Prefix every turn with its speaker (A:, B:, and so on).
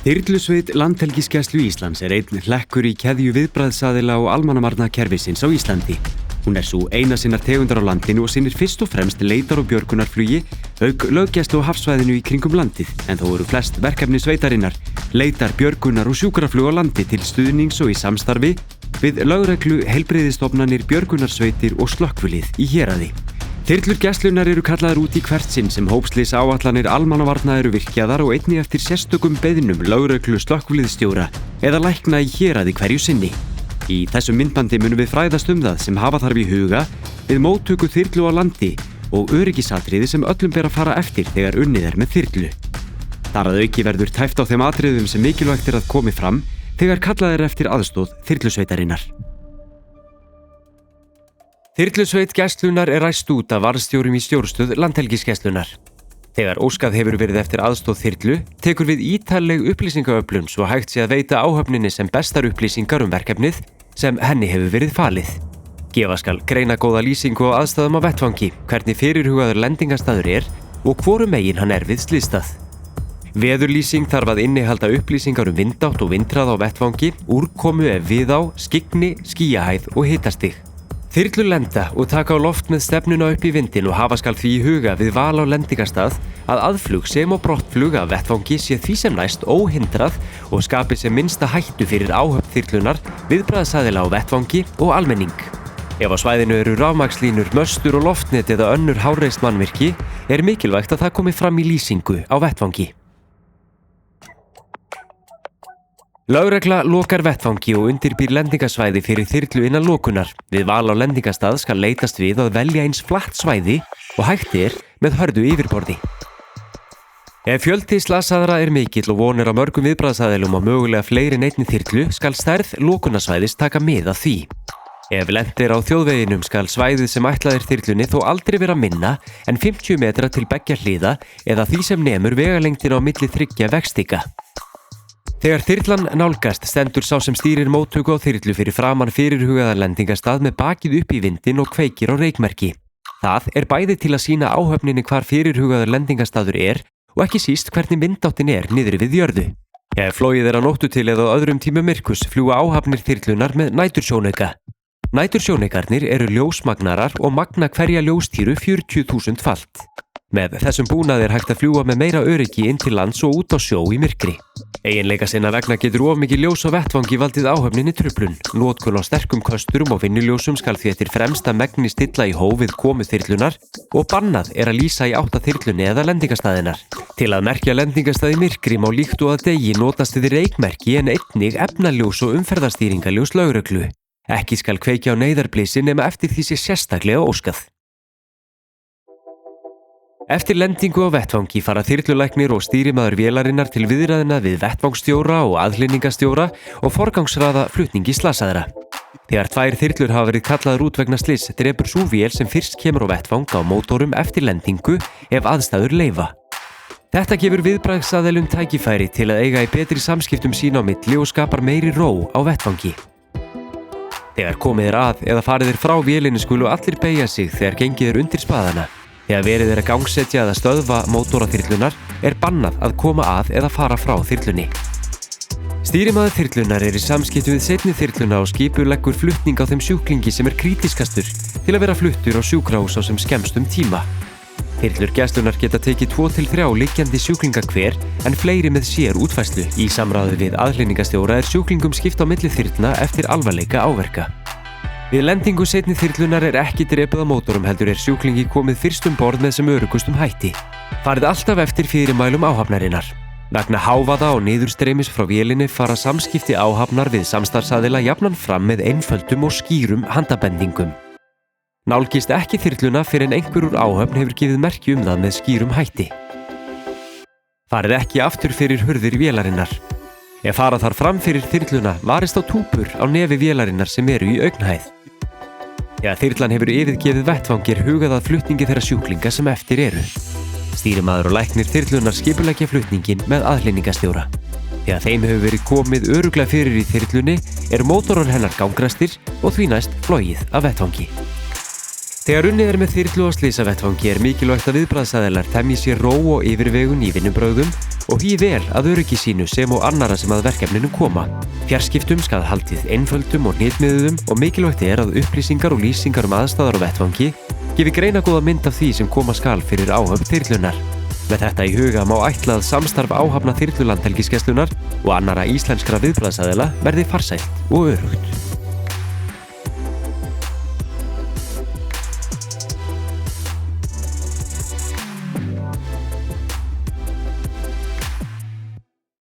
A: Þyrlusveit Landhelgisgæslu Íslands einn hlekkur í keðju viðbragðsaðila og almannavarnakerfisins á Íslandi. Hún sú eina sinnar tegundar á landinu og sinnir fyrst og fremst leitar- og björgunarflugi, auk löggæslu á hafsvæðinu í kringum landið, en þó eru flest verkefni sveitarinnar, leitar, björgunar og sjúkraflug á landi til stuðnings og í samstarfi við lögreglu, heilbrigðisstofnanir, björgunarsveitir og slökkvilið í héraði. Þyrlur gæslunnar eru kallaðar út í hvert sinn sem hópslys áætlanir almannavarna eru virkjaðar og einnig eftir sérstökum beiðnum lögreglu, slökkviliðsstjóra eða lækna í héraði hverju sinni. Í þessu myndbandi munum við fræðast það sem hafa þarf í huga við móttöku þyrlu á landi og öryggisatriði sem öllum ber að fara eftir þegar unnið með þyrlu. Þar að auki verður tæpt á þeim atriðum sem mikilvægt að komi fram þegar kallað eftir aðstoð þyrlusveitarinnar. Þyrlusveit gæslunnar ræst út af varðstjórum í stjórnstöð Landhelgisgæslunnar. Þegar óskað hefur verið eftir aðstoð þyrlu, tekur við ítarleg upplýsingaöflun svo hægt sé að veita áhöfninni sem bestar upplýsingar verkefnið sem henni hefur verið falið. Gefa skal greinagóða lýsingu á aðstæðum á vettvangi, hvernig fyrirhugaður lendingastaður og hvoru megin hann við slysstað. Veðurlýsing þarf að innihalda upplýsingar vindátt og vindhraða á vettvangi, úrkomu við á, skyggni, skýjahæð og hitastig. Þyrlur lenda og taka á loft með stefnuna upp í vindinn og hafa skal því í huga við val á lendingastað að aðflug sem og brottflug af vettvangi sé því sem næst óhindrað og skapi sem minnsta hættu fyrir áhöfn þyrlunar, viðbragðsaðila á vettvangi og almenning. Ef á svæðinu eru rafmagnslínur, möstur og loftnet eða önnur háreist mannvirki, mikilvægt að það komi fram í lýsingu á vettvangi. Lögregla lokar vettvangi og undirbýr lendingasvæði fyrir þyrlu innan lokunar. Við val á lendingastað skal leitast við að velja eins flatt svæði og hægt með hörðu yfirborði. Ef fjöldi slasaðra mikill og von á mörgum viðbragðsaðilum og mögulega fleiri en einni þyrlu skal stærð lokunarsvæðis taka mið af því. Ef lent á þjóðveginum skal svæðið sem ætlað þyrlunni þó aldrei vera minna en 50 metra til beggja hliða eða því sem nemur vegalengdin á milli 3 vegstíka. Þegar þyrlan nálgast stendur sá sem stýrir móttöku á þyrlu fyrir framan fyrirhugaðan lendingastað með bakið upp í vindinn og kveikir á reykmerki. Það bæði til að sýna áhöfninni hvar fyrirhugaður lendingastaður og ekki síst hvernig vindáttin niðri við jörðu. Ef flogið á nóttu til eða á öðrum tímum myrkurs fljúga áhafnir þyrlunar með nætursjónauka. Nætursjónaukarnir ljósmagnarar og magna hverja ljóstýru 40.000 falt. Með þessum búnaði hægt að fljúga með meira öryggi inn til lands og út á sjó í myrkri. Eiginleika sinna vegna getur of mikið ljós á vettvangi valdið áhöfninni truflun. Notkun á sterkum kösturum og vinnuljósum skal því eftir fremsta megni stilla í hóf við komu þyrlunar og bannað að lýsa í átt að þyrlunni eða lendingastaðinnar. Til að merkja lendingastaði myrkri má líkt og að degi notast við reykmerki en einnig efnaljós og umferðarstýringaljós lögreglu. Ekki skal kveikja á neyðarblysi nema eftir því sé sérstaklega óskað. Eftir lendingu á vettvangi fara þyrlulæknir og stýrimaður vélarinnar til viðræðina við vettvangsstjóra og aðhlynningarstjóra og forgangsraða flutningi slasaðra. Þegar 2 þyrlur hafa verið kallaðar út vegna slyss drepur sú vél sem fyrst kemur á vettvang á mótorum eftir lendingu ef aðstæður leyfa. Þetta gefur viðbragðsaðilum tækifæri til að eiga í betri samskiptum sín á milli og skapar meiri ró á vettvangi. Þegar komið að eða farið frá vélinni skulu allir beygja sig þegar gengið undir spaðana. Þegar verið að gangsetja eða stöðva mótora þyrlunar bannað að koma að eða fara frá þyrlunni. Stýrimaður þyrlunar í samskiptum við seinni þyrluna og skipuleggur flutning á þeim sjúklingi sem krítiskastur til að vera fluttur á sjúkrahús á sem skemmstum tíma. Þyrlur gæslunnar geta tekið 2 til 3 liggjandi sjúklinga hver en fleiri með sér útfærslu. Í samráði við aðhlynningarstjóra sjúklingum skipt á milli þyrlna eftir alvarleika áverka. Við lendingu seinni þyrlunar ekki drepið á mótorum heldur sjúklingi komið fyrst borð með sem öruggustum hætti. Farið alltaf eftir fyrirmælum áhafnarinnar. Vegna hávaða og niðurstreymis frá vélinni fara samskipti áhafnar við samstarfsaðila jafnan fram með einföldum og skýrum handabendingum. Nálgist ekki þyrluna fyrr en einhver úr áhöfn hefur gefið merki það með skýrum hætti. Farið ekki aftur fyrir hurðir vélarinnar. Ef fara þar fram fyrir þyrluna varist á túpur á nefi vélarinnar sem í augnhæð. Þegar þyrlan hefur yfirgefið vettvangir hugað að flutningi þeirra sjúklinga sem eftir eru. Stýrimaður og læknir þyrlunar skipuleggja flutningin með aðhlynningarstjóra. Þegar þeim hefur verið komið örugglega fyrir í þyrlunni mótorar hennar gangræstir og því næst flogið af vettvangi. Þegar unnið með þyrlu á slysavettvangi mikilvægt að viðbragðsaðilar temji sér ró og yfirvegun í vinnubrögðum og hugi vel að öryggi sínu sem og annarra sem að verkefninu koma. Fjarskiptum skal haldið einföldum og hnitmiðuðum og mikilvægt að upplýsingar og lýsingar aðstæður á vettvangi gefi greinagóða mynd af því sem koma skal fyrir áhöfn þyrlunnar. Með þetta í huga má ætla að samstarf áhafna þyrlulandhelgisgæslunnar og annarra íslenskra viðbragðsaðila verði farsælt og öruggt.